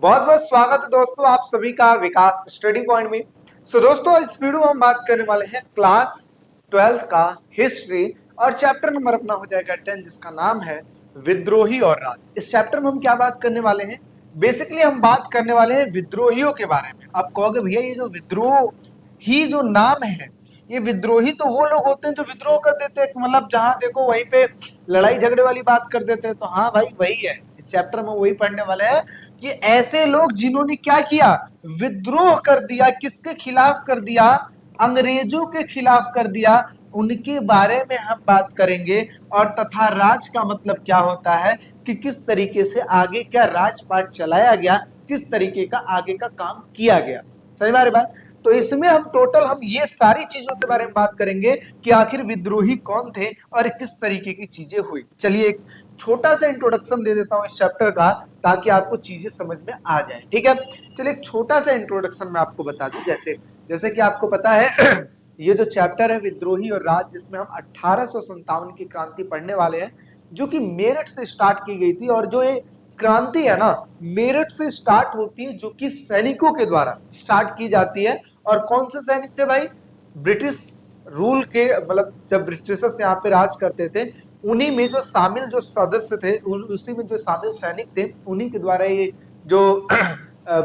बहुत बहुत स्वागत है दोस्तों आप सभी का विकास स्टडी पॉइंट में। दोस्तों इस वीडियो में हम बात करने वाले हैं क्लास 12 का हिस्ट्री और चैप्टर नंबर अपना हो जाएगा 10 जिसका नाम है विद्रोही और राज। इस चैप्टर में हम क्या बात करने वाले हैं? बेसिकली हम बात करने वाले हैं विद्रोहियों के बारे में। आप कहोगे भैया ये जो विद्रोह ही जो नाम है, ये विद्रोही तो वो लोग होते हैं जो विद्रोह कर देते हैं, मतलब जहां देखो वहीं पे लड़ाई झगड़े वाली बात कर देते हैं। तो हाँ भाई वही है, इस चैप्टर में वही पढ़ने वाले हैं कि ऐसे लोग जिन्होंने क्या किया, विद्रोह कर दिया। किसके खिलाफ कर दिया? अंग्रेजों के खिलाफ कर दिया। उनके बारे में हम बात करेंगे। और तथा राज का मतलब क्या होता है कि किस तरीके से आगे क्या राजपाट चलाया गया, किस तरीके का आगे का काम किया गया। सही बात बात। तो इसमें हम ये सारी चीजों के बारे में बात करेंगे कि आखिर विद्रोही कौन थे और किस तरीके की चीजें हुई। चलिए एक छोटा सा इंट्रोडक्शन दे देता हूं इस चैप्टर का ताकि आपको चीजें समझ में आ जाए। ठीक है, चलिए एक छोटा सा इंट्रोडक्शन मैं आपको बता दूं। जैसे जैसे कि आपको पता है ये जो चैप्टर है विद्रोही और राज, जिसमें हम 1857 की क्रांति पढ़ने वाले हैं जो कि मेरठ से स्टार्ट की गई थी। और जो ये क्रांति है ना, मेरठ से स्टार्ट होती है, जो कि सैनिकों के द्वारा स्टार्ट की जाती है। और कौन से सैनिक थे भाई? ब्रिटिश रूल के, मतलब जब ब्रिटिशर्स यहाँ पे राज करते थे, उन्हीं में जो शामिल जो सदस्य थे, उसी में जो शामिल सैनिक थे, उन्हीं के द्वारा ये जो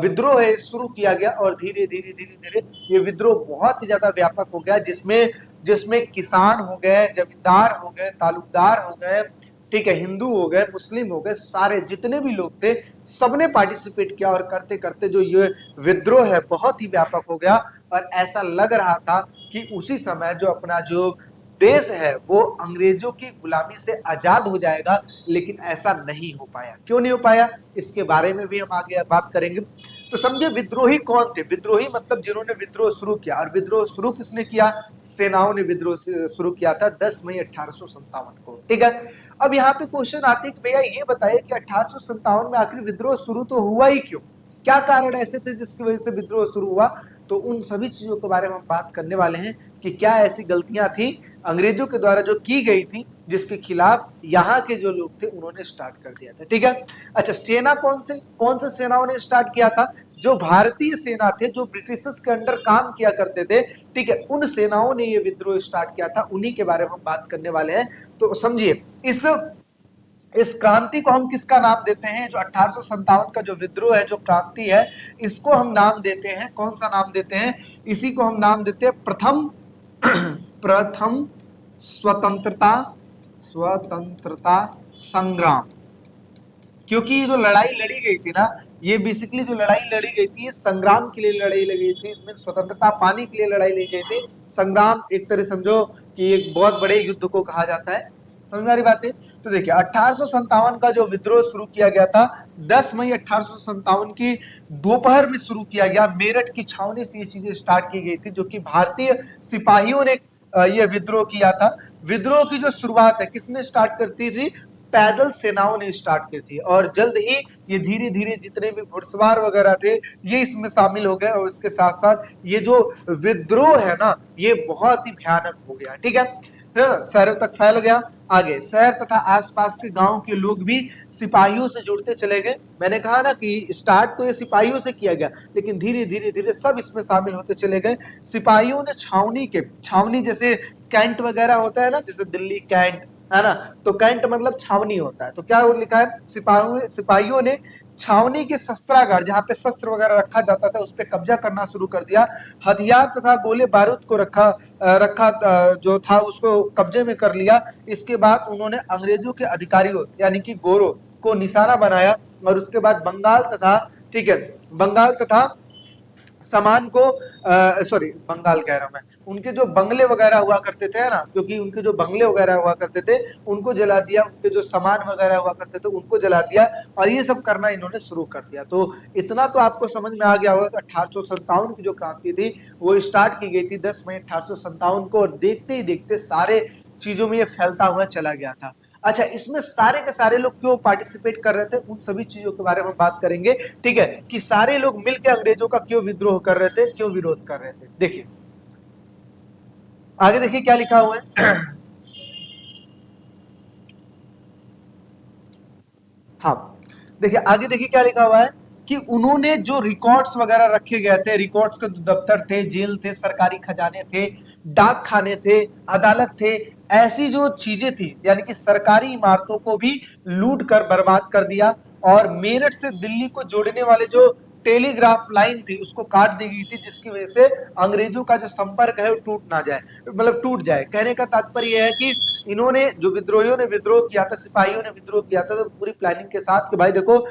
विद्रोह है शुरू किया गया। और धीरे धीरे धीरे धीरे ये विद्रोह बहुत ही ज्यादा व्यापक हो गया, जिसमें जिसमें किसान हो गए, जमींदार हो गए, तालुकदार हो गए, ठीक है, हिंदू हो गए, मुस्लिम हो गए, सारे जितने भी लोग थे सबने पार्टिसिपेट किया। और करते करते जो ये विद्रोह है बहुत ही व्यापक हो गया। और ऐसा लग रहा था कि उसी समय जो अपना जो देश है वो अंग्रेजों की गुलामी से आजाद हो जाएगा, लेकिन ऐसा नहीं हो पाया। क्यों नहीं हो पाया, इसके बारे में भी हम आगे बात करेंगे। तो समझे विद्रोही कौन थे? विद्रोही मतलब जिन्होंने विद्रोह शुरू किया। और विद्रोह शुरू किसने किया? सेनाओं ने विद्रोह शुरू किया था 10 मई 1857 को। ठीक है, अब यहाँ पे क्वेश्चन आते हैं कि भैया ये बताइए कि 1857 में आखिर विद्रोह शुरू तो हुआ ही क्यों? क्या कारण ऐसे थे जिसकी वजह से विद्रोह शुरू हुआ? तो उन सभी चीजों के बारे में हम बात करने वाले हैं कि क्या ऐसी गलतियां थी अंग्रेजों के द्वारा जो की गई थी, जिसके खिलाफ यहाँ के जो लोग थे उन्होंने स्टार्ट कर दिया था। ठीक है, अच्छा सेना कौन से सेनाओं ने स्टार्ट किया था? जो भारतीय सेना थे, जो ब्रिटिशर्स के अंडर काम किया करते थे, ठीक है, उन सेनाओं ने ये विद्रोह स्टार्ट किया था। उन्हीं के बारे में हम बात करने वाले हैं। तो समझिए इस क्रांति को हम किसका नाम देते हैं? जो 1857 का जो विद्रोह है, जो क्रांति है, इसको हम नाम देते हैं, कौन सा नाम देते हैं? इसी को हम नाम देते हैं प्रथम प्रथम स्वतंत्रता स्वतंत्रता संग्राम। क्योंकि ये जो लड़ाई लड़ी गई थी ना, ये बेसिकली जो लड़ाई लड़ी गई थी, ये संग्राम के लिए लड़ाई लड़ी गई थी। इसमें स्वतंत्रता पाने के लिए लड़ाई लड़ी गई थी। संग्राम एक तरह समझो कि एक बहुत बड़े युद्ध को कहा जाता है। समझ में आ रही बात है? तो देखिए 1857 का जो विद्रोह शुरू किया गया था 10 मई 1857 की दोपहर में शुरू किया गया। मेरठ की छावनी से ये चीजें स्टार्ट की गई थी, जो कि भारतीय सिपाहियों ने ये विद्रोह किया था। विद्रोह की जो शुरुआत है किसने स्टार्ट करती थी? पैदल सेनाओं ने स्टार्ट की थी। और जल्द ही ये धीरे धीरे जितने भी घुड़सवार वगैरह थे ये इसमें शामिल हो गए। और इसके साथ साथ ये जो विद्रोह है ना, ये बहुत ही भयानक हो गया। ठीक है, शहरों तक फैल गया। आगे शहर तथा आसपास के गांव के लोग भी सिपाहियों से जुड़ते चले गए। मैंने कहा ना कि स्टार्ट तो ये सिपाहियों से किया गया, लेकिन धीरे धीरे धीरे सब इसमें शामिल होते चले गए। सिपाहियों ने छावनी जैसे कैंट वगैरह होता है ना, जैसे दिल्ली कैंट है ना, तो कैंट मतलब छावनी होता है। तो क्या वो लिखा है? सिपाहियों ने छावनी के शस्त्रागार, जहां पे शस्त्र वगैरह रखा जाता था, उस पर कब्जा करना शुरू कर दिया। हथियार तथा गोले बारूद को रखा जो था उसको कब्जे में कर लिया। इसके बाद उन्होंने अंग्रेजों के अधिकारियों यानी कि गोरों को निशाना बनाया। और उसके बाद बंगाल तथा, ठीक है, बंगाल तथा सामान को, सॉरी बंगाल कह रहा हूं मैं, उनके जो बंगले वगैरह हुआ करते थे ना, क्योंकि उनके जो बंगले वगैरह हुआ करते थे उनको जला दिया, उनके जो सामान वगैरह हुआ करते थे उनको जला दिया। और ये सब करना इन्होंने शुरू कर दिया। तो इतना तो आपको समझ में आ गया होगा कि 1857 की जो क्रांति थी वो स्टार्ट की गई थी 10 मई 1857 को। और देखते ही देखते सारे चीजों में ये फैलता हुआ चला गया था। अच्छा, इसमें सारे के सारे लोग क्यों पार्टिसिपेट कर रहे थे, उन सभी चीजों के बारे में बात करेंगे। ठीक है, कि सारे लोग मिलकर अंग्रेजों का क्यों विद्रोह कर रहे थे, क्यों विरोध कर रहे थे। देखिए आगे देखिए क्या लिखा हुआ है। हाँ, देखिए आगे देखिए क्या लिखा हुआ है कि उन्होंने जो रिकॉर्ड्स वगैरह रखे गए थे, रिकॉर्ड्स के दफ्तर थे, जेल थे, सरकारी खजाने थे, डाक खाने थे, अदालत थे, ऐसी जो चीजें थी यानी कि सरकारी इमारतों को भी लूट कर बर्बाद कर दिया। और मेरठ से दिल्ली को जोड़ने वाले जो टेलीग्राफ लाइन थी उसको काट दी गई थी, जिसकी वजह से अंग्रेजों का जो संपर्क है वो टूट ना जाए, मतलब टूट जाए। कहने का तात्पर्य यह है कि इन्होंने जो विद्रोहियों ने विद्रोह किया था, सिपाहियों ने विद्रोह किया था, तो पूरी प्लानिंग के साथ कि भाई देखो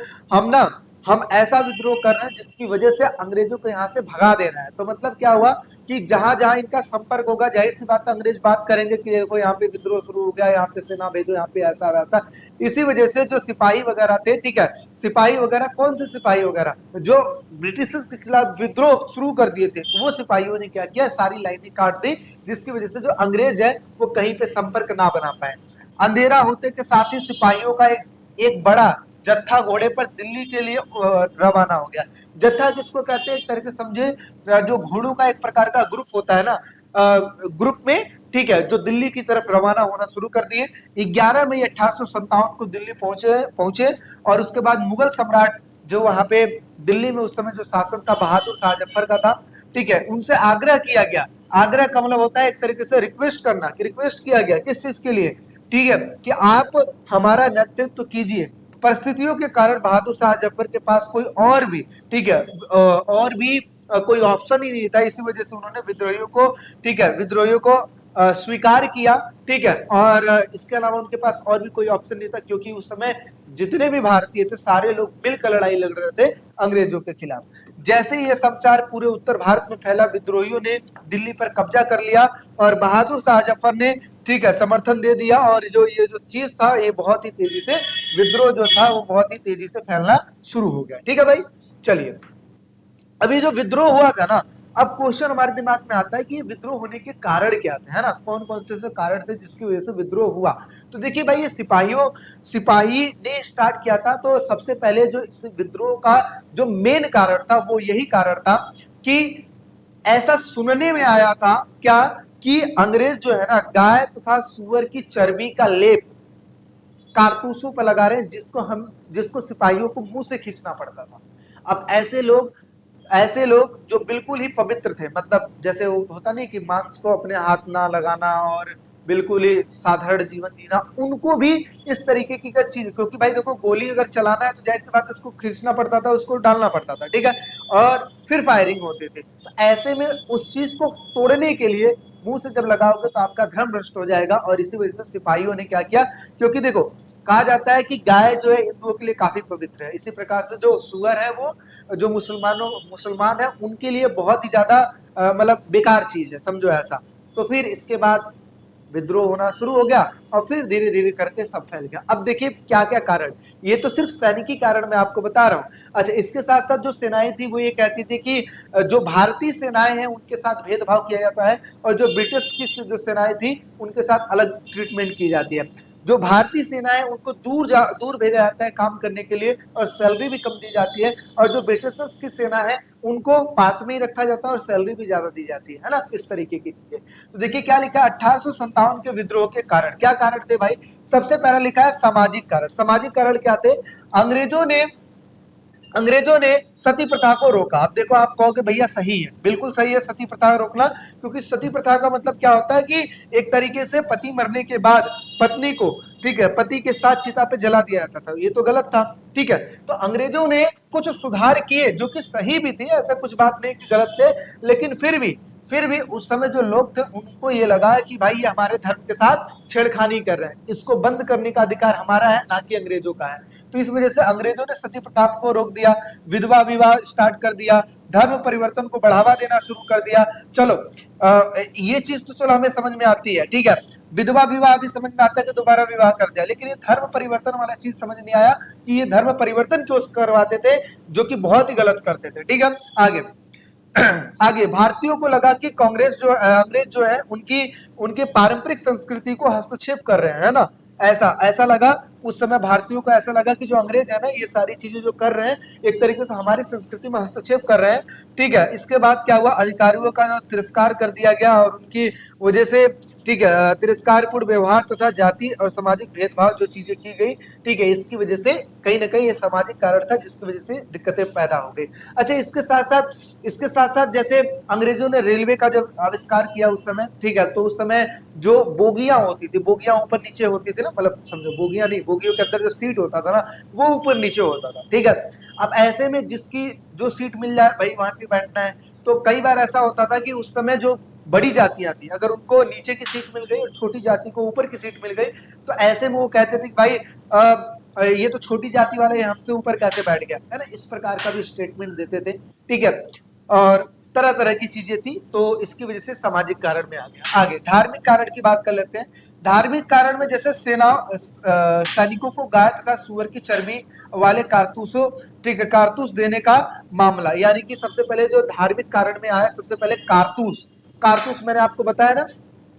हम ऐसा विद्रोह कर रहे हैं जिसकी वजह से अंग्रेजों को यहाँ से भगा देना है। तो मतलब क्या हुआ कि जहां जहां इनका संपर्क होगा, जाहिर सी बात है अंग्रेज बात करेंगे कि देखो यहाँ पे विद्रोह शुरू हो गया, यहाँ पे सेना भेजो, यहाँ पे ऐसा वैसा। इसी वजह से जो सिपाही वगैरह थे, ठीक है, सिपाही वगैरह कौन से सिपाही वगैरह जो ब्रिटिश के खिलाफ विद्रोह शुरू कर दिए थे, वो सिपाहियों ने क्या किया, सारी लाइनें काट दी, जिसकी वजह से जो अंग्रेज है वो कहीं पे संपर्क ना बना पाए। अंधेरा होते के साथ ही सिपाहियों का एक बड़ा जत्था घोड़े पर दिल्ली के लिए रवाना हो गया। जत्था किसको कहते हैं, एक तरह से समझे जो घोड़ों का एक प्रकार का ग्रुप होता है ना, ग्रुप में, ठीक है, जो दिल्ली की तरफ रवाना होना शुरू कर दिए। 11 मई 1857 को दिल्ली पहुंचे और उसके बाद मुगल सम्राट जो वहां पे दिल्ली में उस समय जो शासन था बहादुर शाह जफर का था, ठीक है, उनसे आग्रह किया गया। आग्रह का मतलब होता है एक तरीके से रिक्वेस्ट करना, कि रिक्वेस्ट किया गया किस चीज के लिए, ठीक है, कि आप हमारा नेतृत्व कीजिए। परिस्थितियों के कारण बहादुर शाह जफर के पास कोई और भी, ठीक है, और भी कोई ऑप्शन ही नहीं था। इसी वजह से उन्होंने विद्रोहियों को, ठीक है, विद्रोहियों को स्वीकार किया, ठीक है, और इसके अलावा उनके पास और भी कोई ऑप्शन नहीं था, क्योंकि उस समय जितने भी भारतीय थे सारे लोग मिलकर लड़ाई लड़ रहे थे अंग्रेजों के खिलाफ। जैसे ही ये समाचार पूरे उत्तर भारत में फैला, विद्रोहियों ने दिल्ली पर कब्जा कर लिया और बहादुर शाह जफर ने, ठीक है, समर्थन दे दिया। और ये जो चीज था ये बहुत ही तेजी से, विद्रोह जो था वो बहुत ही तेजी से फैलना शुरू हो गया। ठीक है भाई, चलिए अभी जो विद्रोह हुआ था ना, अब क्वेश्चन हमारे दिमाग में आता है कि ये विद्रोह होने के कारण क्या थे, है ना, कौन कौन से कारण थे जिसकी वजह से विद्रोह हुआ। तो देखिए भाई, ये सिपाही ने स्टार्ट किया था। तो सबसे पहले जो इस विद्रोह का जो मेन कारण था वो यही कारण था कि ऐसा सुनने में आया था क्या, कि अंग्रेज जो है ना गाय तथा सुअर की चर्बी का लेप कारतूसों पर लगा रहे हैं, जिसको सिपाहियों को मुंह से खींचना पड़ता था। अब ऐसे लोग जो बिल्कुल ही पवित्र थे, मतलब जैसे वो होता नहीं कि मांस को अपने हाथ ना लगाना और बिल्कुल ही साधारण जीवन जीना, उनको भी इस तरीके की चीज, क्योंकि भाई देखो गोली अगर चलाना है तो जाहिर सी बात है उसको खींचना पड़ता था, उसको डालना पड़ता था, ठीक है, और फिर फायरिंग होती थी। तो ऐसे में उस चीज को तोड़ने के लिए मुंह से जब लगाओगे तो आपका धर्म भ्रष्ट हो जाएगा। और इसी वजह से सिपाहियों ने क्या किया, क्योंकि देखो कहा जाता है कि गाय जो है हिंदुओं के लिए काफी पवित्र है, इसी प्रकार से जो सुअर है वो जो मुसलमान है उनके लिए बहुत ही ज्यादा मतलब बेकार चीज है, समझो ऐसा। तो फिर इसके बाद विद्रोह होना शुरू हो गया और फिर धीरे धीरे करके सब फैल गया। अब देखिए क्या क्या कारण, ये तो सिर्फ सैनिकी कारण मैं आपको बता रहा हूँ। अच्छा, इसके साथ साथ जो सेनाएं थी वो ये कहती थी कि जो भारतीय सेनाएं हैं उनके साथ भेदभाव किया जाता है, और जो ब्रिटिश की जो सेनाएं थी उनके साथ अलग ट्रीटमेंट की जाती है। जो भारतीय सेना है उनको दूर भेजा जाता है काम करने के लिए और सैलरी भी कम दी जाती है, और जो ब्रिटिशर्स की सेना है उनको पास में ही रखा जाता है और सैलरी भी ज्यादा दी जाती है ना, इस तरीके की चीजें। तो देखिए क्या लिखा है, 1857 के विद्रोह के कारण, क्या कारण थे भाई, सबसे पहला लिखा है सामाजिक कारण। सामाजिक कारण क्या थे, अंग्रेजों ने सती प्रथा को रोका। अब देखो आप कहोगे भैया सही है, बिल्कुल सही है सती प्रथा रोकना, क्योंकि सती प्रथा का मतलब क्या होता है कि एक तरीके से पति मरने के बाद पत्नी को, ठीक है, पति के साथ चिता पे जला दिया जाता था, ये तो गलत था, ठीक है। तो अंग्रेजों ने कुछ सुधार किए जो कि सही भी थे, ऐसा कुछ बात नहीं कि गलत थे, लेकिन फिर भी उस समय जो लोग थे उनको ये लगा कि भाई ये हमारे धर्म के साथ छेड़खानी कर रहे हैं, इसको बंद करने का अधिकार हमारा है ना कि अंग्रेजों का है। तो इस वजह से अंग्रेजों ने सती प्रथा को रोक दिया, विधवा विवाह स्टार्ट कर दिया, धर्म परिवर्तन को बढ़ावा देना शुरू कर दिया। चलो ये चीज तो चलो हमें समझ में आती है, ठीक है, विधवा विवाह भी समझ में आता है कि दोबारा विवाह कर दिया, लेकिन ये धर्म परिवर्तन वाला चीज समझ नहीं आया कि ये धर्म परिवर्तन क्यों करवाते थे, जो कि बहुत ही गलत करते थे। ठीक है, आगे भारतीयों को लगा कि अंग्रेज जो है उनके पारंपरिक संस्कृति को हस्तक्षेप कर रहे हैं, है ना, ऐसा लगा उस समय भारतीयों को, ऐसा लगा कि जो अंग्रेज है ना ये सारी चीजें जो कर रहे हैं एक तरीके से हमारी संस्कृति में हस्तक्षेप कर रहे हैं। ठीक है, इसके बाद क्या हुआ, अधिकारियों का तिरस्कार कर दिया गया और उनकी वजह से ठीक है, तिरस्कारपूर्ण व्यवहार तथा जाति और सामाजिक भेदभाव जो चीजें की गई, ठीक है, इसकी वजह से कहीं ना कहीं ये सामाजिक कारण था जिसकी वजह से दिक्कतें पैदा हो गई। अच्छा, इसके साथ साथ जैसे अंग्रेजों ने रेलवे का जब आविष्कार किया उस समय, ठीक है, तो उस समय जो बोगियां होती थी, बोगियां ऊपर नीचे होती थी ना, मतलब समझो बोगियां नहीं, बोगियों के अंदर जो सीट होता था ना वो ऊपर नीचे होता था, ठीक है। अब ऐसे में जिसकी जो सीट मिल जाए भाई वहां पे बैठना है। तो कई बार ऐसा होता था कि उस समय जो बड़ी जातियां थी, अगर उनको नीचे की सीट मिल गई और छोटी जाति को ऊपर की सीट मिल गई, तो ऐसे में वो कहते थे कि भाई ये तो छोटी जाति वाला ये हमसे ऊपर कैसे बैठ गया, है ना, इस प्रकार का भी स्टेटमेंट देते थे, ठीक है। और तरह तरह की चीजें थी, तो इसकी वजह से सामाजिक कारण में आ गया। आगे धार्मिक कारण की बात कर लेते हैं। धार्मिक कारण में जैसे सैनिकों को गाय तथा सुअर की चर्बी वाले कारतूसों, ठीक है, कारतूस देने का मामला, यानी कि सबसे पहले जो धार्मिक कारण में आया, सबसे पहले कारतूस, कारतूस मैंने आपको बताया ना,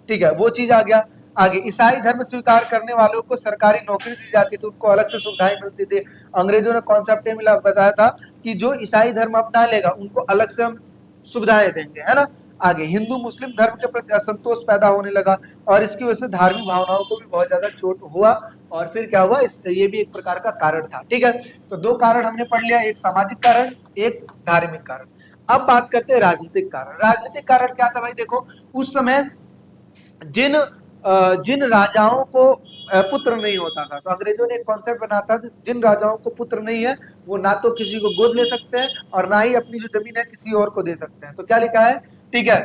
ठीक है, वो चीज आ गया। आगे ईसाई धर्म स्वीकार करने वालों को सरकारी नौकरी दी जाती थी, उनको अलग से सुविधाएं मिलती थी। अंग्रेजों ने कॉन्सेप्ट मिला बताया था कि जो ईसाई धर्म अपना लेगा उनको अलग से हम सुविधाएं देंगे, है ना। आगे हिंदू मुस्लिम धर्म के प्रति असंतोष पैदा होने लगा और इसकी वजह से धार्मिक भावनाओं को भी बहुत ज्यादा चोट हुआ। और फिर क्या हुआ, ये भी एक प्रकार का कारण था, ठीक है। तो दो कारण हमने पढ़ लिया, एक सामाजिक कारण, एक धार्मिक कारण। अब बात करते हैं राजनीतिक कारण। राजनीतिक कारण क्या था भाई, देखो उस समय जिन जिन राजाओं को पुत्र नहीं होता था, तो अंग्रेजों ने एक कॉन्सेप्ट बनाया था, जिन राजाओं को पुत्र नहीं है वो ना तो किसी को गोद ले सकते हैं और ना ही अपनी जो जमीन है किसी और को दे सकते हैं। तो क्या लिखा है, ठीक है,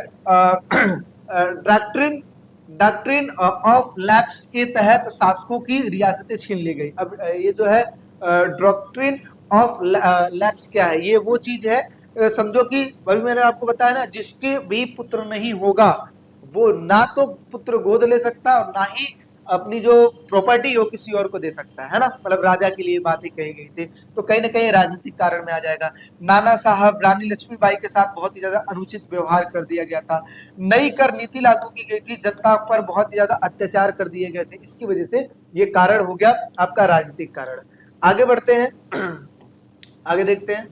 डॉक्ट्रिन डॉक्ट्रिन ऑफ लैप्स के तहत शासकों की रियासतें छीन ली गई। अब ये जो है डॉक्ट्रिन ऑफ लैप्स क्या है, ये वो चीज है, समझो कि अभी मैंने आपको बताया ना, जिसके भी पुत्र नहीं होगा वो ना तो पुत्र गोद ले सकता और ना ही अपनी जो प्रॉपर्टी हो किसी और को दे सकता है ना, मतलब राजा के लिए बातें कही गई थी। तो कहीं ना कहीं राजनीतिक कारण में आ जाएगा। नाना साहब रानी लक्ष्मीबाई के साथ बहुत ही ज्यादा अनुचित व्यवहार कर दिया गया था। नई कर नीति लागू की गई थी, जनता पर बहुत ही ज्यादा अत्याचार कर दिए गए थे, इसकी वजह से ये कारण हो गया आपका राजनीतिक कारण। आगे बढ़ते हैं, आगे देखते हैं,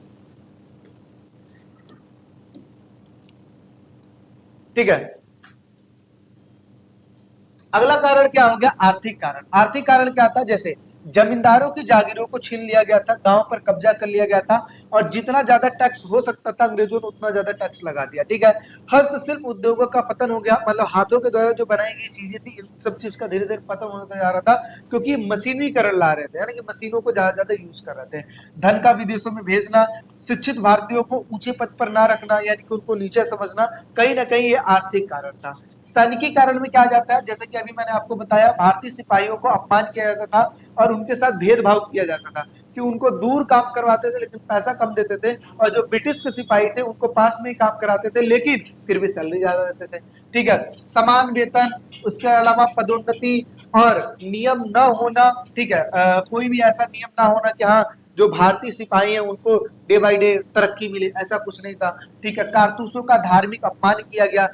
ठीक है। अगला कारण क्या हो गया, आर्थिक कारण। आर्थिक कारण क्या था, जैसे जमींदारों की जागीरों को छीन लिया गया था, गांव पर कब्जा कर लिया गया था और जितना ज्यादा टैक्स हो सकता था अंग्रेजों ने उतना ज्यादा टैक्स लगा दिया, ठीक है। हस्तशिल्प उद्योगों का पतन हो गया, मतलब हाथों के द्वारा जो बनाई गई चीजें थी इन सब चीज का धीरे धीरे पतन होता जा रहा था, क्योंकि मशीनीकरण ला रहे थे, यानी कि मशीनों को ज्यादा ज्यादा यूज कर रहे थे। धन का विदेशों में भेजना, शिक्षित भारतीयों को ऊंचे पद पर ना रखना, यानी कि उनको नीचे समझना, कहीं ना कहीं ये आर्थिक कारण था। सैनिकी कारण में क्या आ जाता है, जैसे कि अभी मैंने आपको बताया, भारतीय सिपाहियों को अपमान किया जाता था और उनके साथ भेदभाव किया जाता था कि उनको दूर काम करवाते थे लेकिन पैसा कम देते थे, और जो ब्रिटिश के सिपाही थे उनको पास में ही काम कराते थे लेकिन फिर भी सैलरी ज्यादा देते थे, ठीक है। समान वेतन, उसके अलावा पदोन्नति और नियम न होना, ठीक है, कोई भी ऐसा नियम ना होना कि हाँ जो भारतीय सिपाही हैं उनको डे बाई डे तरक्की मिले, ऐसा कुछ नहीं था, ठीक है। कारतूसों का धार्मिक अपमान किया गया,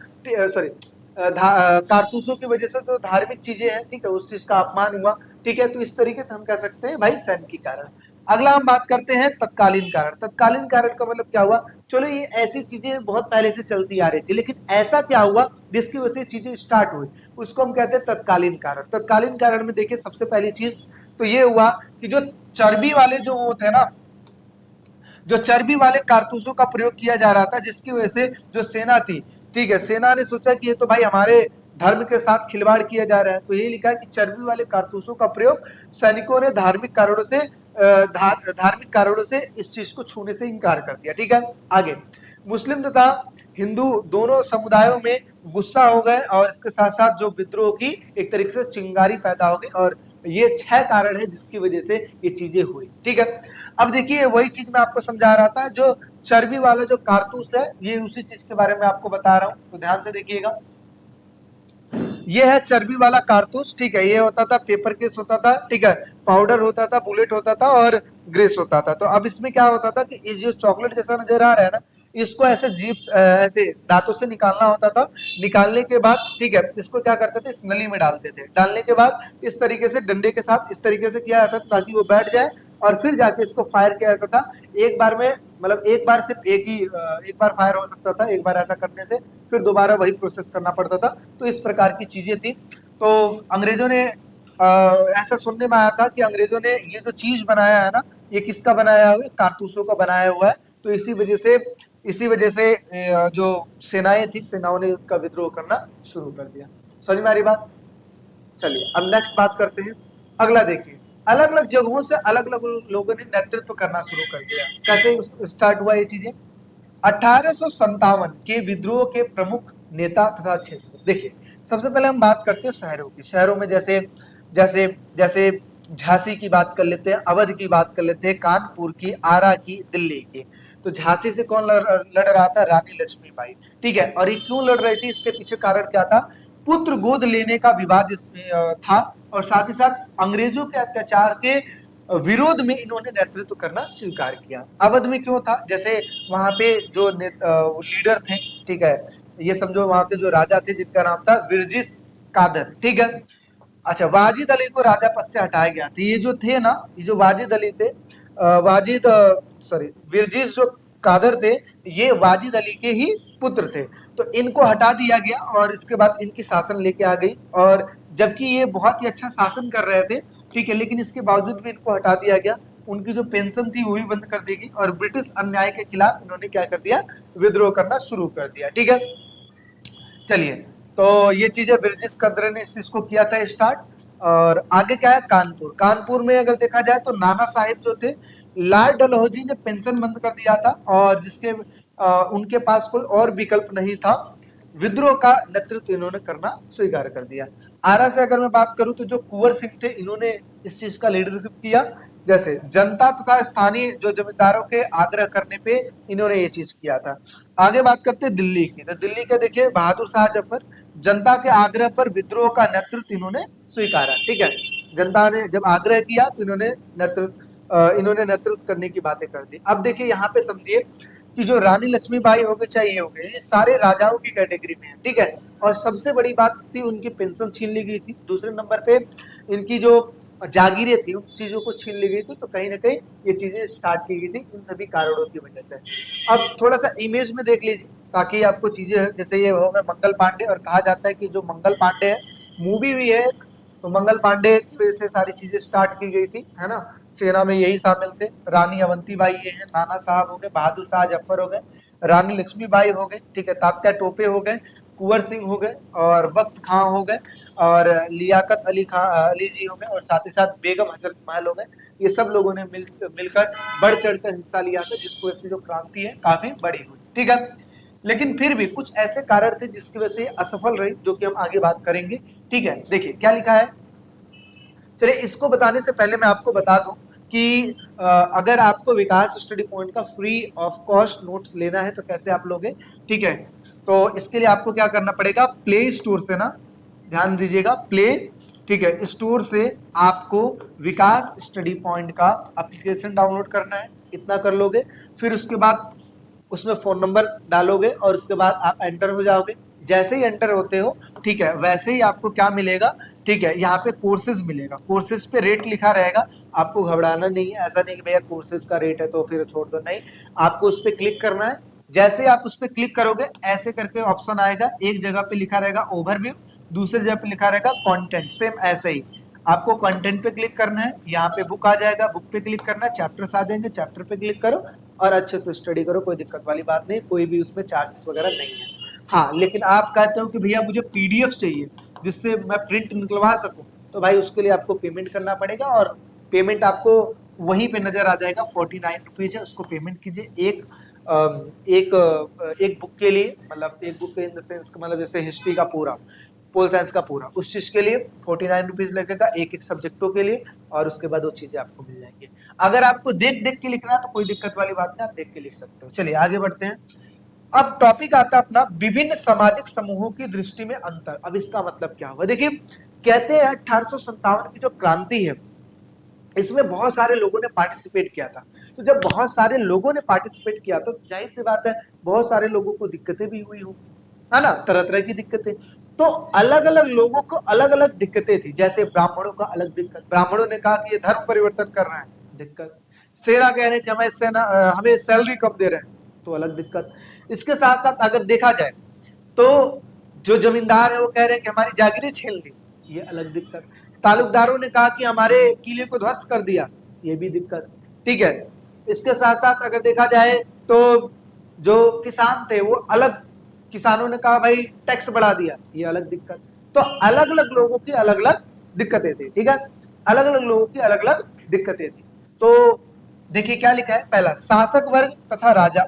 सॉरी, कारतूसों की वजह से जो धार्मिक चीजें हैं, ठीक है, उस चीज का अपमान हुआ, ठीक है। तो इस तरीके से हम कह सकते हैं भाई सैनिकी कारण। अगला हम बात करते हैं तत्कालीन कारण। तत्कालीन कारण का मतलब क्या हुआ, चलो ये ऐसी चीजें बहुत पहले से चलती आ रही थी लेकिन ऐसा क्या हुआ जिसकी वजह से चीजें स्टार्ट हुई, उसको हम कहते हैं तत्कालीन कारण। तत्कालीन कारण में देखिए सबसे पहली चीज तो ये हुआ कि जो चर्बी वाले जो होते हैं ना, जो चर्बी वाले कारतूसों का प्रयोग किया जा रहा था, जिसकी वजह से जो सेना थी, ठीक है, सेना ने सोचा कि ये तो भाई हमारे धर्म के साथ खिलवाड़ किया जा रहा है, तो यही लिखा है कि चर्बी वाले कारतूसों का प्रयोग सैनिकों ने धार्मिक कारणों से इस चीज को छूने से इनकार कर दिया, ठीक है। आगे मुस्लिम तथा हिंदू दोनों समुदायों में गुस्सा हो गए और इसके साथ साथ जो विद्रोह की एक तरीके से चिंगारी पैदा हो गई, और ये 6 कारण है जिसकी वजह से ये चीजें हुई, ठीक है। अब देखिए वही चीज मैं आपको समझा रहा था, जो चर्बी वाला जो कारतूस है ये उसी चीज के बारे में आपको बता रहा हूं, तो ध्यान से देखिएगा। ये है चर्बी वाला कारतूस, ठीक है, ये होता था पेपर केस होता था, ठीक है, पाउडर होता था, बुलेट होता था और ग्रेस होता था। तो अब इसमें क्या होता था कि इस जो चॉकलेट जैसा नजर आ रहा है ना, इसको ऐसे जीप ऐसे दांतों से निकालना होता था। निकालने के बाद, ठीक है, इसको क्या करते थे, इस नली में डालते थे। डालने के बाद इस तरीके से डंडे के साथ इस तरीके से किया जाता था ताकि वो बैठ जाए और फिर जाके इसको फायर किया जाता था। एक बार में मतलब एक बार सिर्फ एक बार फायर हो सकता था, एक बार ऐसा करने से फिर दोबारा वही प्रोसेस करना पड़ता था। तो इस प्रकार की चीजें थी। तो अंग्रेजों ने ऐसा सुनने में आया था कि अंग्रेजों ने ये जो चीज बनाया है ना, ये किसका बनाया हुआ है? कारतूसों का बनाया हुआ है। तो इसी वजह से जो सेनाएं थी, सेनाओं ने उनका विद्रोह करना शुरू कर दिया। समझ में आ रही बात? चलिए अब नेक्स्ट बात करते हैं। अगला देखिए, अलग अलग जगहों से अलग अलग लोगों ने नेतृत्व करना शुरू कर दिया। कैसे स्टार्ट हुआ ये चीजें? 1857 के विद्रोह के प्रमुख नेता तथा क्षेत्र। देखिए, सबसे पहले हम बात करते हैं शहरों की। शहरों में जैसे जैसे जैसे झांसी की बात कर लेते हैं, अवध की बात कर लेते हैं, कानपुर की, आरा की, दिल्ली की। तो झांसी से कौन लड़ रहा था? रानी लक्ष्मीबाई। ठीक है, और ये क्यों लड़ रही थी? इसके पीछे कारण क्या था? पुत्र गोद लेने का विवाद इसमें था, और साथ ही साथ अंग्रेजों के अत्याचार के विरोध में इन्होंने नेतृत्व करना स्वीकार किया। अवध में क्यों था? जैसे वहां पे जो लीडर थे, ठीक है, ये समझो वहां के जो राजा थे जिनका नाम था विरजिस कादर। ठीक है, अच्छा, वाजिद अली को राजा पद से हटाया गया था। ये जो थे ना, ये जो वाजिद अली थे, वाजिद सॉरी विरजिस जो कादर थे, ये वाजिद अली के ही पुत्र थे। तो इनको हटा दिया गया और इसके बाद इनकी शासन लेके आ गई। और जबकि ये बहुत ही अच्छा शासन कर रहे थे, ठीक है, लेकिन इसके बावजूद भी इनको हटा दिया गया। उनकी जो पेंशन थी वो भी बंद कर दी गई, और ब्रिटिश अन्याय के खिलाफ इन्होंने क्या कर दिया? विद्रोह करना शुरू कर दिया। ठीक है, चलिए, तो ये चीजें ब्रिटिश कदर ने इस चीज को किया था स्टार्ट। और आगे क्या है? कानपुर। कानपुर में अगर देखा जाए तो नाना साहिब जो थे, लॉर्ड डलहौजी ने पेंशन बंद कर दिया था, और उनके पास कोई और विकल्प नहीं था। विद्रोह का नेतृत्व इन्होंने करना स्वीकार कर दिया। आरा से अगर मैं बात करूं तो जो कुंवर सिंह थे, इन्होंने इस चीज का लीडरशिप किया। जैसे जनता तथा स्थानीय जो जमींदारों के आग्रह करने पे इन्होंने ये चीज किया था। आगे बात करते हैं दिल्ली की। तो दिल्ली के देखिए, बहादुर शाह जफर, जनता के आग्रह पर विद्रोह का नेतृत्व इन्होंने स्वीकारा। ठीक है, जनता ने जब आग्रह किया तो इन्होंने नेतृत्व करने की बातें कर दी। अब देखिए यहाँ पे समझिए कि जो रानी लक्ष्मीबाई हो गए, चाहे ये हो गए, ये सारे राजाओं की कैटेगरी में है। ठीक है, और सबसे बड़ी बात थी उनकी पेंशन छीन ली गई थी। दूसरे नंबर पे इनकी जो जागीरें थी, उन चीजों को छीन ली गई थी। तो कहीं ना कहीं ये चीजें स्टार्ट की गई थी इन सभी कारणों की वजह से। अब थोड़ा सा इमेज में देख लीजिए ताकि आपको चीजें, जैसे ये हो गए मंगल पांडे, और कहा जाता है कि जो मंगल पांडे है, मूवी भी है, तो मंगल पांडे की वजह से सारी चीजें स्टार्ट की गई थी, है ना। सेना में यही शामिल थे। रानी अवंतीबाई ये है, नाना साहब हो गए, बहादुर शाह जफर हो गए, रानी लक्ष्मीबाई हो गए, ठीक है, तात्या टोपे हो गए, कुंवर सिंह हो गए, और वक्त खां हो गए, और लियाकत अली जी हो गए, और साथ ही साथ बेगम हजरत महल हो गए। ये सब लोगों ने मिलकर बढ़ चढ़कर हिस्सा लिया था, जिसकी वजह से जो क्रांति है काफी बड़ी हुई। ठीक है, लेकिन फिर भी कुछ ऐसे कारण थे जिसकी वजह से असफल रही, जो कि हम आगे बात करेंगे। ठीक है, देखिए क्या लिखा है। चलिए, इसको बताने से पहले मैं आपको बता दूं कि अगर आपको विकास स्टडी पॉइंट का फ्री ऑफ कॉस्ट नोट्स लेना है तो कैसे आप लोगे। ठीक है, तो इसके लिए आपको क्या करना पड़ेगा? प्ले स्टोर से ना, ध्यान दीजिएगा, प्ले, ठीक है, स्टोर से आपको विकास स्टडी पॉइंट का एप्लीकेशन डाउनलोड करना है। इतना कर लोगे, फिर उसके बाद उसमें फोन नंबर डालोगे, और उसके बाद आप एंटर हो जाओगे। जैसे ही एंटर होते हो, ठीक है, वैसे ही आपको क्या मिलेगा? ठीक है, यहाँ पे कोर्सेज मिलेगा। कोर्सेज पे रेट लिखा रहेगा, आपको घबराना नहीं है। ऐसा नहीं कि भैया कोर्सेज का रेट है तो फिर छोड़ दो, नहीं, आपको उस पर क्लिक करना है। जैसे ही आप उस पर क्लिक करोगे, ऐसे करके ऑप्शन आएगा। एक जगह पे लिखा रहेगा ओवरव्यू, दूसरी जगह पे लिखा रहेगा कंटेंट, सेम ऐसे ही आपको कंटेंट पे क्लिक करना है। यहाँ पे बुक आ जाएगा, बुक पे क्लिक करना है, चैप्टर्स आ जाएंगे, चैप्टर पे क्लिक करो और अच्छे से स्टडी करो। कोई दिक्कत वाली बात नहीं, कोई भी उसमें चार्जेस वगैरह नहीं है। हाँ, लेकिन आप कहते हो कि भैया मुझे पीडीएफ चाहिए जिससे मैं प्रिंट निकलवा सकूं, तो भाई उसके लिए आपको पेमेंट करना पड़ेगा, और पेमेंट आपको वहीं पे नजर आ जाएगा। 49 रुपीज है, उसको पेमेंट कीजिए। एक बुक के लिए, मतलब एक बुक इन द सेंस, मतलब जैसे हिस्ट्री का पूरा, पोल साइंस का पूरा, उस चीज के लिए 49 रुपीज लगेगा, एक एक सब्जेक्टों के लिए, और उसके बाद वो चीजें आपको मिल जाएंगी। अगर आपको देख देख के लिखना है तो कोई दिक्कत वाली बात नहीं, आप देख के लिख सकते हो। चलिए आगे बढ़ते हैं। अब टॉपिक आता है अपना विभिन्न सामाजिक समूहों की दृष्टि में अंतर। अब इसका मतलब क्या हुआ? देखिए, कहते हैं 1857 की जो क्रांति है, इसमें बहुत सारे लोगों ने पार्टिसिपेट किया था। तो जब बहुत सारे लोगों ने पार्टिसिपेट किया तो जाहिर सी बात है बहुत सारे लोगों को दिक्कतें भी हुई होंगी, है ना, तरह तरह की दिक्कतें। तो अलग अलग लोगों को अलग अलग दिक्कतें थी। जैसे ब्राह्मणों का अलग दिक्कत, ब्राह्मणों ने कहा कि ये धर्म परिवर्तन कर रहे हैं, दिक्कत। शेरा कह रहे हैं कि हमें सैलरी कम दे रहे हैं, तो अलग दिक्कत। इसके साथ साथ अगर देखा जाए तो जो जमींदार है वो कह रहे हैं कि हमारी जागीरें छीन ली, ये अलग दिक्कत। तालुकदारों ने कहा कि हमारे किले को ध्वस्त कर दिया, ये भी दिक्कत। ठीक है, इसके साथ साथ अगर देखा जाए तो जो किसान थे वो अलग, किसानों ने कहा भाई टैक्स बढ़ा दिया, ये अलग दिक्कत। तो अलग अलग लोगों की अलग अलग दिक्कतें थी। ठीक है, अलग अलग लोगों की अलग अलग दिक्कतें थी। तो देखिए क्या लिखा है, पहला शासक वर्ग तथा राजा,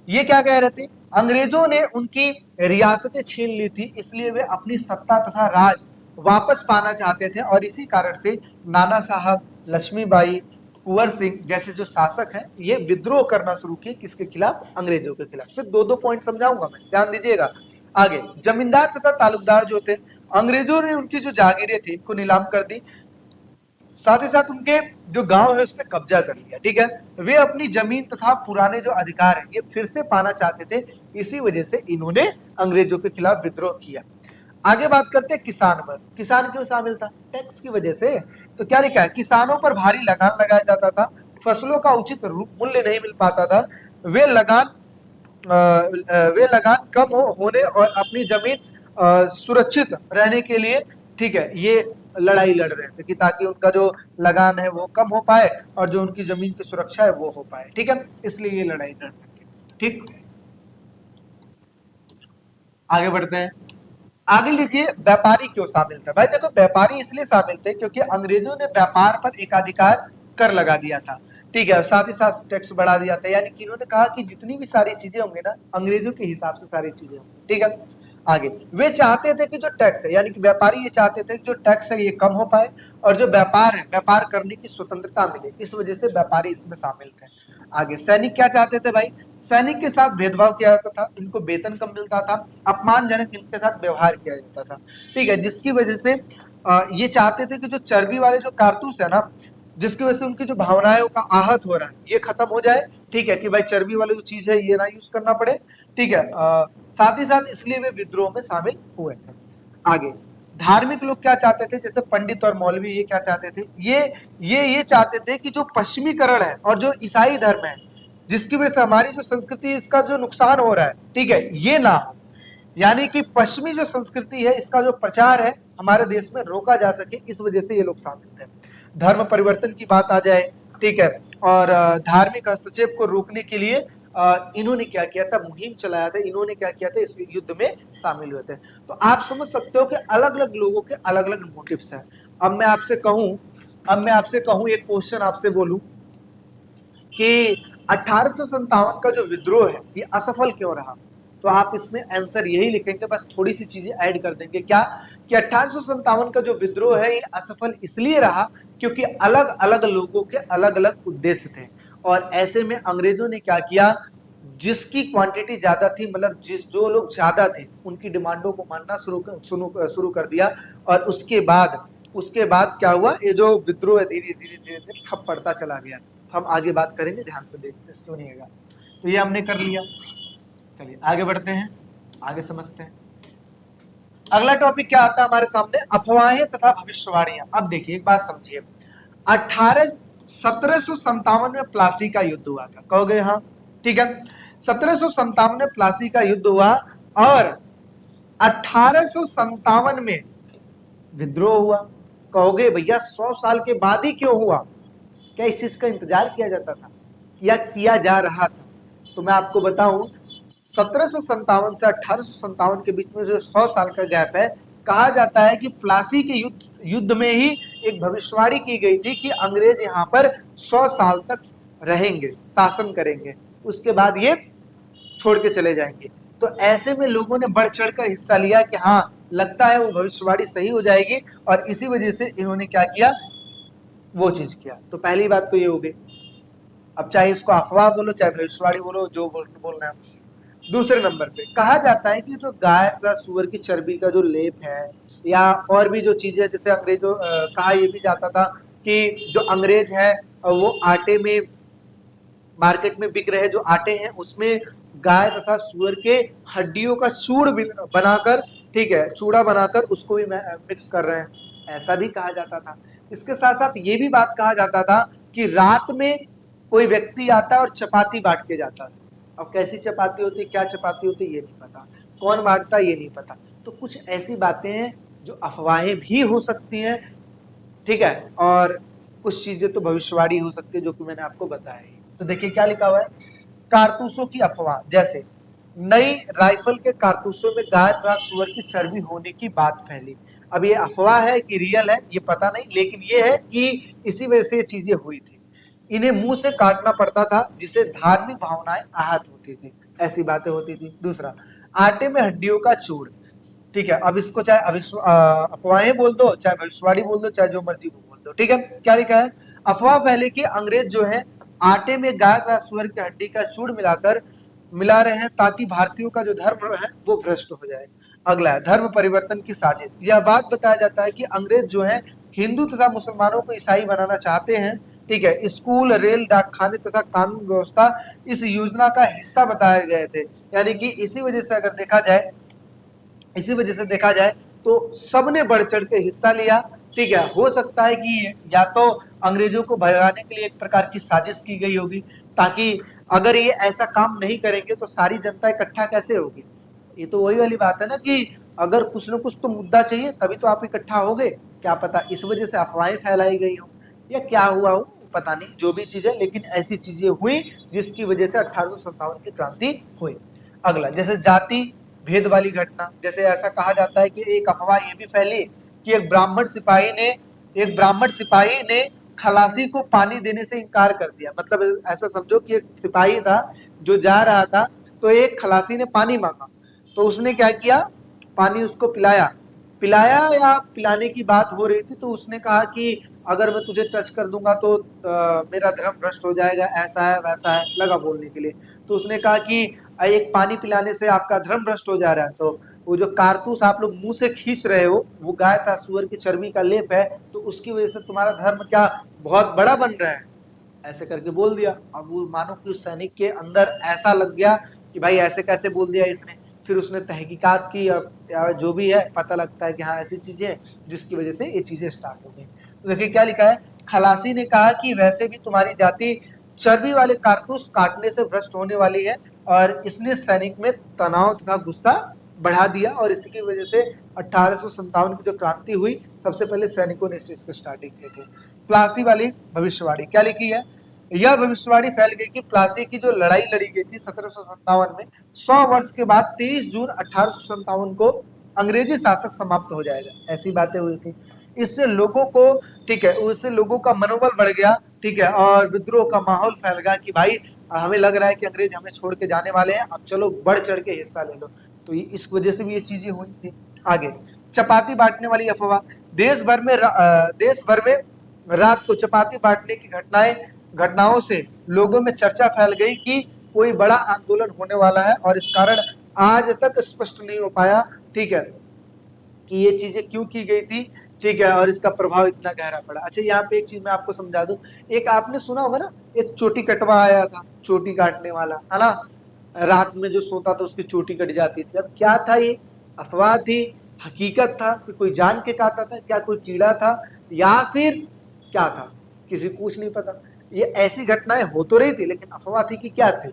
ये क्या कह रहे थे, अंग्रेजों ने उनकी रियासतें छीन ली थी, इसलिए वे अपनी सत्ता तथा राज वापस पाना चाहते थे, और इसी कारण से नाना साहब, लक्ष्मीबाई, कुंवर सिंह जैसे जो शासक हैं ये विद्रोह करना शुरू किए, किसके खिलाफ, अंग्रेजों के खिलाफ। सिर्फ दो दो पॉइंट समझाऊंगा मैं, ध्यान दीजिएगा। आगे, जमींदार तथा तालुकदार जो थे, अंग्रेजों ने उनकी जो जागीरें थी इनको नीलाम कर दी, साथ ही साथ उनके जो गांव है उस पर कब्जा कर लिया। ठीक है, वे अपनी जमीन तथा पुराने जो अधिकार है ये फिर से पाना चाहते थे, इसी वजह से इन्होंने अंग्रेजों के खिलाफ विद्रोह किया। आगे बात करते हैं किसान वर्ग, किसान क्यों शामिल था, टैक्स की वजह से। तो क्या लिखा है, किसानों पर भारी लगान लगाया जाता था, फसलों का उचित मूल्य नहीं मिल पाता था, वे लगान कम होने और अपनी जमीन सुरक्षित रहने के लिए, ठीक है, ये लड़ाई लड़ रहे थे कि ताकि उनका जो लगान है वो कम हो पाए और जो उनकी जमीन की सुरक्षा है वो हो पाए। ठीक है, इसलिए ये लड़ाई लड़ रहे थे। ठीक, आगे बढ़ते हैं। आगे लिखिए, व्यापारी क्यों शामिल थे। भाई देखो, व्यापारी इसलिए शामिल थे क्योंकि अंग्रेजों ने व्यापार पर एकाधिकार कर लगा दिया था। ठीक है, साथ ही साथ टैक्स बढ़ा दिया था, यानी कि इन्होंने कहा कि जितनी भी सारी चीजें होंगी ना अंग्रेजों के हिसाब से सारी चीजें होंगी। ठीक है, आगे वे चाहते थे कि जो टैक्स है, यानी कि व्यापारी ये चाहते थे कि जो टैक्स है ये कम हो पाए और जो व्यापार है व्यापार करने की स्वतंत्रता मिले, इस वजह से व्यापारी इसमें शामिल थे। आगे, सैनिक क्या चाहते थे भाई, सैनिक के साथ भेदभाव किया जाता था, इनको वेतन कम मिलता था, अपमानजनक इनके साथ व्यवहार किया जाता था। ठीक है, जिसकी वजह से ये चाहते थे कि जो चर्बी वाले जो कारतूस है ना, जिसकी वजह से उनकी जो भावनाएं का आहत हो रहा है ये खत्म हो जाए। ठीक है, कि भाई चर्बी वाली जो चीज है ये ना यूज करना पड़े। ठीक है, साथ ही साथ इसलिए वे विद्रोह में शामिल हुए थे। आगे, धार्मिक लोग क्या चाहते थे, जैसे पंडित और मौलवी, ये क्या चाहते थे, ये चाहते थे कि जो पश्चिमीकरण है और जो ईसाई धर्म है जिसकी वजह से हमारी जो संस्कृति इसका जो नुकसान हो रहा है, ठीक है, ये ना हो, यानी कि पश्चिमी जो संस्कृति है इसका जो प्रचार है हमारे देश में रोका जा सके, इस वजह से ये लोग शामिल थे। धर्म परिवर्तन की बात आ जाए, ठीक है, और धार्मिक हस्तक्षेप को रोकने के लिए इन्होंने क्या किया था, मुहिम चलाया था, इन्होंने क्या किया था, इस युद्ध में शामिल हुए थे। तो आप समझ सकते हो कि अलग अलग लोगों के अलग अलग मोटिव्स हैं। अब मैं आपसे कहूं एक क्वेश्चन आपसे बोलूं कि 1857 का जो विद्रोह है ये असफल क्यों रहा, तो आप इसमें आंसर यही लिखेंगे, बस थोड़ी सी चीजें ऐड कर देंगे, क्या कि 1857 का जो विद्रोह है ये असफल इसलिए रहा क्योंकि अलग अलग लोगों के अलग अलग उद्देश्य थे, और ऐसे में अंग्रेजों ने क्या किया, जिसकी क्वांटिटी ज्यादा थी, मतलब जो लोग ज्यादा थे उनकी डिमांडों को मानना शुरू कर दिया, और उसके बाद क्या हुआ, ये जो विद्रोह है धीरे धीरे धीरे धीरे ठप पड़ता चला गया। तो हम आगे बात करेंगे, ध्यान से देखते सुनिएगा। तो ये हमने कर लिया, चलिए आगे बढ़ते हैं, आगे समझते हैं। अगला टॉपिक क्या आता है हमारे सामने, अफवाहें तथा भविष्यवाणियां। अब देखिए एक बात समझिए, 1757 में प्लासी का युद्ध हुआ था, कहोगे हाँ, ठीक है, 1757 में प्लासी का युद्ध हुआ और 1857 में विद्रोह हुआ। कहोगे भैया 100 साल के बाद ही क्यों हुआ, क्या इस चीज का इंतजार किया जाता था या किया जा रहा था? तो मैं आपको बताऊं, 1757 से 1857 के बीच में जो 100 साल का गैप है, कहा जाता है कि प्लासी के युद्ध में ही एक भविष्यवाणी की गई थी कि अंग्रेज यहाँ पर 100 साल तक रहेंगे, शासन करेंगे, उसके बाद ये छोड़ के चले जाएंगे। तो ऐसे में लोगों ने बढ़ चढ़कर हिस्सा लिया कि हाँ लगता है वो भविष्यवाणी सही हो जाएगी, और इसी वजह से इन्होंने क्या किया, वो चीज किया। तो पहली बात तो ये हो गई। अब चाहे इसको अफवाह बोलो चाहे भविष्यवाणी बोलो, जो बोलना है। दूसरे नंबर पे कहा जाता है कि जो गाय तथा सुअर की चर्बी का जो लेप है या और भी जो चीजें, जैसे अंग्रेजों कहा ये भी जाता था कि जो अंग्रेज है वो आटे में, मार्केट में बिक रहे जो आटे हैं उसमें गाय तथा सुअर के हड्डियों का चूड़ बनाकर, ठीक है, चूड़ा बनाकर उसको भी मिक्स कर रहे हैं, ऐसा भी कहा जाता था। इसके साथ साथ ये भी बात कहा जाता था कि रात में कोई व्यक्ति आता है और चपाती बांट के जाता है। अब कैसी चपाती होती है, क्या चपाती होती है, ये नहीं पता, कौन बांटता है ये नहीं पता। तो कुछ ऐसी बातें हैं जो अफवाहें भी हो सकती हैं, ठीक है, और कुछ चीजें तो भविष्यवाणी हो सकती है जो कि मैंने आपको बताया ही। तो देखिए क्या लिखा हुआ है, कारतूसों की अफवाह, जैसे नई राइफल के कारतूसों में गाय तथा सुअर की चर्बी होने की बात फैली। अब ये अफवाह है कि रियल है ये पता नहीं, लेकिन ये है कि इसी वजह से ये चीजें हुई थी। इन्हें मुंह से काटना पड़ता था जिससे धार्मिक भावनाएं आहत होती थी, ऐसी बातें होती थी। दूसरा, आटे में हड्डियों का चूर, ठीक है। अब इसको चाहे अफवाहें बोल दो, चाहे भविष्यवाणी बोल दो, चाहे जो मर्जी वो बोल दो, ठीक है। क्या लिखा है, अफवाह फैले कि अंग्रेज जो है आटे में गाय का सुअर की हड्डी का चूर मिलाकर मिला रहे हैं ताकि भारतीयों का जो धर्म है वो भ्रष्ट हो जाए। अगला है धर्म परिवर्तन की साजिश। यह बात बताया जाता है कि अंग्रेज जो है हिंदू तथा मुसलमानों को ईसाई बनाना चाहते हैं, ठीक है। स्कूल, रेल, डाकखाने तथा कानून व्यवस्था इस योजना का हिस्सा बताए गए थे। यानी कि इसी वजह से अगर देखा जाए, इसी वजह से देखा जाए तो सबने बढ़ चढ़ के हिस्सा लिया, ठीक है। हो सकता है कि या तो अंग्रेजों को भगाने के लिए एक प्रकार की साजिश की गई होगी, ताकि अगर ये ऐसा काम नहीं करेंगे तो सारी जनता इकट्ठा कैसे होगी। ये तो वही वाली बात है ना कि अगर कुछ न कुछ तो मुद्दा चाहिए तभी तो आप इकट्ठा होगे। क्या पता इस वजह से अफवाहें फैलाई गई हो या क्या हुआ हो, पता नहीं, जो भी चीजें, लेकिन ऐसी चीजें हुई जिसकी वजह से 1857 की क्रांति हुई। अगला, जैसे जाति भेद वाली घटना, जैसे ऐसा कहा जाता है कि एक अफवाह ये भी फैली कि एक ब्राह्मण सिपाही ने खलासी को पानी देने से इनकार कर दिया। मतलब ऐसा समझो कि एक सिपाही था जो जा रहा था, तो एक खलासी ने पानी मांगा, तो उसने क्या किया, पानी उसको पिलाया। पिलाया या पिलाने की बात हो रही थी, तो उसने कहा कि अगर मैं तुझे टच कर दूंगा तो मेरा धर्म भ्रष्ट हो जाएगा, ऐसा है वैसा है, लगा बोलने के लिए। तो उसने कहा कि एक पानी पिलाने से आपका धर्म भ्रष्ट हो जा रहा है, तो वो जो कारतूस आप लोग मुंह से खींच रहे हो वो गाय था सुअर की चर्बी का लेप है, तो उसकी वजह से तुम्हारा धर्म क्या बहुत बड़ा बन रहा है, ऐसे करके बोल दिया। अब वो मानो कि उस सैनिक के अंदर ऐसा लग गया कि भाई ऐसे कैसे बोल दिया इसने। फिर उसने तहकीकात की, अब जो भी है पता लगता है कि हाँ ऐसी चीजें जिसकी वजह से ये चीजें स्टार्ट हो गई। तो देखिए क्या लिखा है, खलासी ने कहा कि वैसे भी तुम्हारी जाति चर्बी वाले कारतूस काटने से भ्रष्ट होने वाली है, और इसने सैनिक में तनाव तथा गुस्सा बढ़ा दिया, और इसकी वजह से 1857 की जो क्रांति हुई, सबसे पहले सैनिकों ने इस चीज को स्टार्टिंग की थी। प्लासी वाली भविष्यवाणी क्या लिखी है, यह भविष्यवाणी फैल गई कि प्लासी की जो लड़ाई लड़ी गई थी 1757 में, 100 वर्ष के बाद 23 जून 1857 को अंग्रेजी शासक समाप्त हो जाएगा, ऐसी बातें हुई थी। इससे लोगों को, ठीक है, उससे लोगों का मनोबल बढ़ गया, ठीक है, और विद्रोह का माहौल फैल गया कि भाई हमें लग रहा है कि अंग्रेज हमें छोड़ के जाने वाले हैं, अब चलो बढ़ चढ़ के हिस्सा ले लो। तो इस वजह से भी ये चीजें हुई थी। आगे, चपाती बांटने वाली अफवाह। देश भर में रात को चपाती बांटने की घटनाओं से लोगों में चर्चा फैल गई कि कोई बड़ा आंदोलन होने वाला है, और इस कारण आज तक स्पष्ट नहीं हो पाया, ठीक है, कि ये चीजें क्यों की गई थी, ठीक है, और इसका प्रभाव इतना गहरा पड़ा। अच्छा यहाँ पे एक चीज मैं आपको समझा दूं, एक आपने सुना होगा ना, एक चोटी कटवा आया था, चोटी काटने वाला, है ना, रात में जो सोता था उसकी चोटी कट जाती थी। अब क्या था ये, अफवाह थी, हकीकत था कि कोई जान के काटता था, क्या कोई कीड़ा था, या फिर क्या था, किसी को कुछ नहीं पता। ये ऐसी घटनाएं हो तो रही थी, लेकिन अफवाह थी कि क्या थी।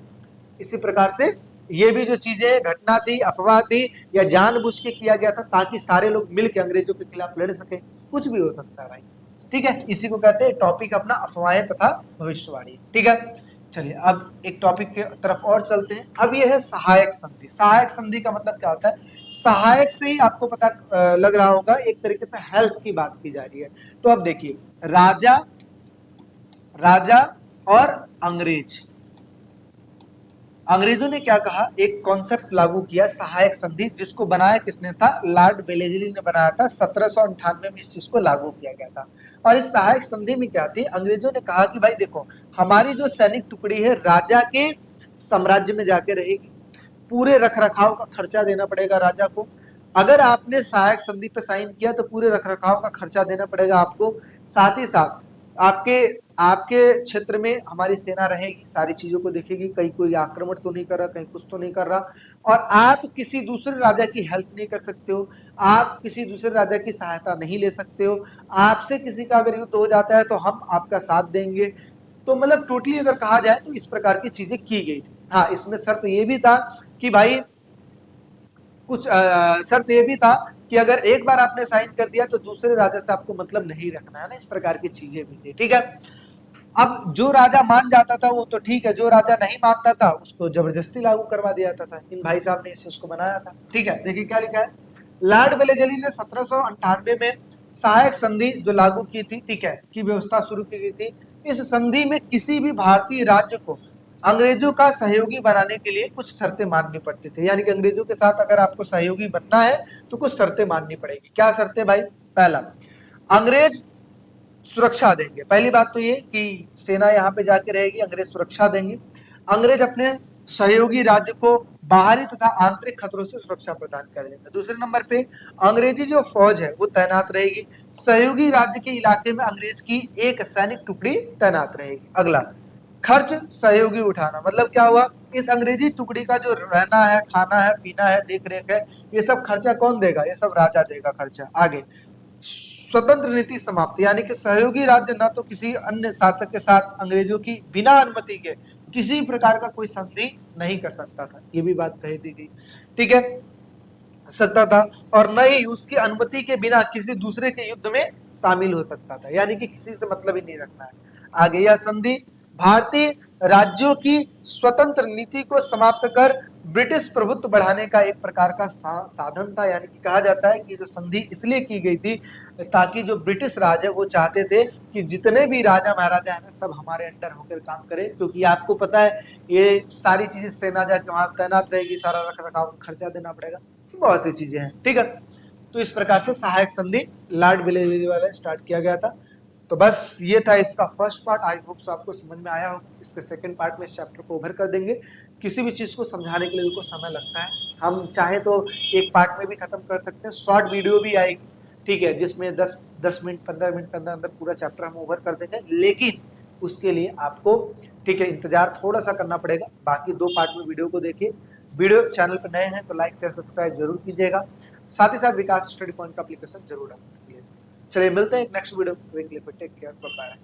इसी प्रकार से ये भी जो चीजें घटना थी, अफवाह थी, या जानबूझ के किया गया था ताकि सारे लोग मिलकर अंग्रेजों के खिलाफ लड़ सके, कुछ भी हो सकता है भाई, ठीक है। इसी को कहते हैं टॉपिक अपना अफवाहें तथा भविष्यवाणी, ठीक है। चलिए अब एक टॉपिक के तरफ और चलते हैं। अब ये है सहायक संधि। सहायक संधि का मतलब क्या होता है, सहायक से ही आपको पता लग रहा होगा, एक तरीके से हेल्प की बात की जा रही है। तो अब देखिए, राजा राजा और अंग्रेज, अंग्रेजों ने क्या कहा, एक कॉन्सेप्ट लागू किया सहायक संधि, जिसको बनाया किसने था, लॉर्ड वेलेस्ली ने बनाया था। 1798 में इस चीज को लागू किया गया था। और इस सहायक संधि में क्या थी, अंग्रेजों ने कहा कि भाई देखो, हमारी जो सैनिक टुकड़ी है राजा के साम्राज्य में जाके रहेगी, पूरे रख रखाव का खर्चा देना पड़ेगा राजा को। अगर आपने सहायक संधि पे साइन किया तो पूरे रख रखाव का खर्चा देना पड़ेगा आपको। साथ ही साथ आपके आपके क्षेत्र में हमारी सेना रहेगी, सारी चीजों को देखेगी, कहीं कोई आक्रमण तो नहीं कर रहा, कहीं कुछ तो नहीं कर रहा, और आप किसी दूसरे राजा की हेल्प नहीं कर सकते हो, आप किसी दूसरे राजा की सहायता नहीं ले सकते हो, आपसे किसी का अगर युद्ध हो जाता है तो हम आपका साथ देंगे। तो मतलब टोटली अगर कहा जाए तो इस प्रकार की चीजें की गई थी। हाँ, इसमें शर्त ये भी था कि भाई कुछ शर्त ये भी था कि अगर एक बार आपने साइन कर दिया तो दूसरे राजा से आपको मतलब नहीं रखना है ना, इस प्रकार की चीजें भी थी। ठीक है, अब जो राजा मान जाता था वो तो ठीक है, जो राजा नहीं मानता था उसको जबरदस्ती लागू करवा दिया जाता था। इन भाई साहब ने इस चीज को बनाया था। ठीक है, देखिए क्या लिखा है, लॉर्ड वेलेजली ने 1798 में सहायक संधि जो लागू की थी, ठीक है, की व्यवस्था शुरू की गई थी। इस संधि में किसी भी भारतीय राज्य को अंग्रेजों का सहयोगी बनाने के लिए कुछ शर्तें माननी पड़ती थी, यानी कि अंग्रेजों के साथ अगर आपको सहयोगी बनना है तो कुछ शर्तें माननी पड़ेगी। क्या शर्तें भाई? पहला, अंग्रेज सुरक्षा देंगे। पहली बात तो ये कि सेना यहाँ पे जाके रहेगी, अंग्रेज सुरक्षा देंगे। अंग्रेज अपने सहयोगी राज्य को बाहरी तथा आंतरिक खतरों से सुरक्षा प्रदान कर देंगे। दूसरे नंबर पे अंग्रेजी जो फौज है वो तैनात रहेगी। सहयोगी राज्य के इलाके में अंग्रेज की एक सैनिक टुकड़ी तैनात रहेगी। अगला, खर्च सहयोगी उठाना। मतलब क्या हुआ, इस अंग्रेजी टुकड़ी का जो रहना है, खाना है, पीना है, देख रेख है, ये सब खर्चा कौन देगा? ये सब राजा देगा खर्चा। आगे, स्वतंत्र नीति समाप्त, यानी कि सहयोगी राज्य न तो किसी अन्य शासक के साथ अंग्रेजों की बिना अनुमति के किसी प्रकार का कोई संधि नहीं कर सकता था, ये भी बात कही दी गई। ठीक है, सकता था, और न ही उसकी अनुमति के बिना किसी दूसरे के युद्ध में शामिल हो सकता था, यानी कि किसी से मतलब ही नहीं रखना है। आगे, यह संधि भारतीय राज्यों की स्वतंत्र नीति को समाप्त कर ब्रिटिश प्रभुत्व बढ़ाने का एक प्रकार का साधन था। यानी कि कहा जाता है कि जो संधि इसलिए की गई थी ताकि जो ब्रिटिश राज है वो चाहते थे कि जितने भी राजा महाराजा है ना सब हमारे अंडर होकर काम करें, क्योंकि आपको पता है ये सारी चीजें सेना जाके वहां तैनात रहेगी, सारा रख रखाव खर्चा देना पड़ेगा, बहुत सी चीजें हैं। ठीक है, तो इस प्रकार से सहायक संधि लॉर्ड वेलेस्ली वाला स्टार्ट किया गया था। तो बस ये था इसका first part. I hope so आपको समझ में आया होगा। इसके सेकंड पार्ट में इस चैप्टर को ओवर कर देंगे। किसी भी चीज को समझाने के लिए उनको समय लगता है, हम चाहे तो एक पार्ट में भी खत्म कर सकते हैं, शॉर्ट वीडियो भी आएगी, ठीक है, जिसमें 10 मिनट 15 मिनट के अंदर अंदर पूरा चैप्टर हम ओवर कर देंगे। लेकिन उसके लिए आपको, ठीक है, इंतजार थोड़ा सा करना पड़ेगा। बाकी 2 पार्ट में वीडियो को देखिए। वीडियो चैनल पर नए हैं तो लाइक शेयर सब्सक्राइब जरूर कीजिएगा। साथ ही साथ विकास स्टडी पॉइंट का एप्लीकेशन जरूर डाउनलोड कीजिए। चलिए मिलते हैं एक next video, take care, bye bye.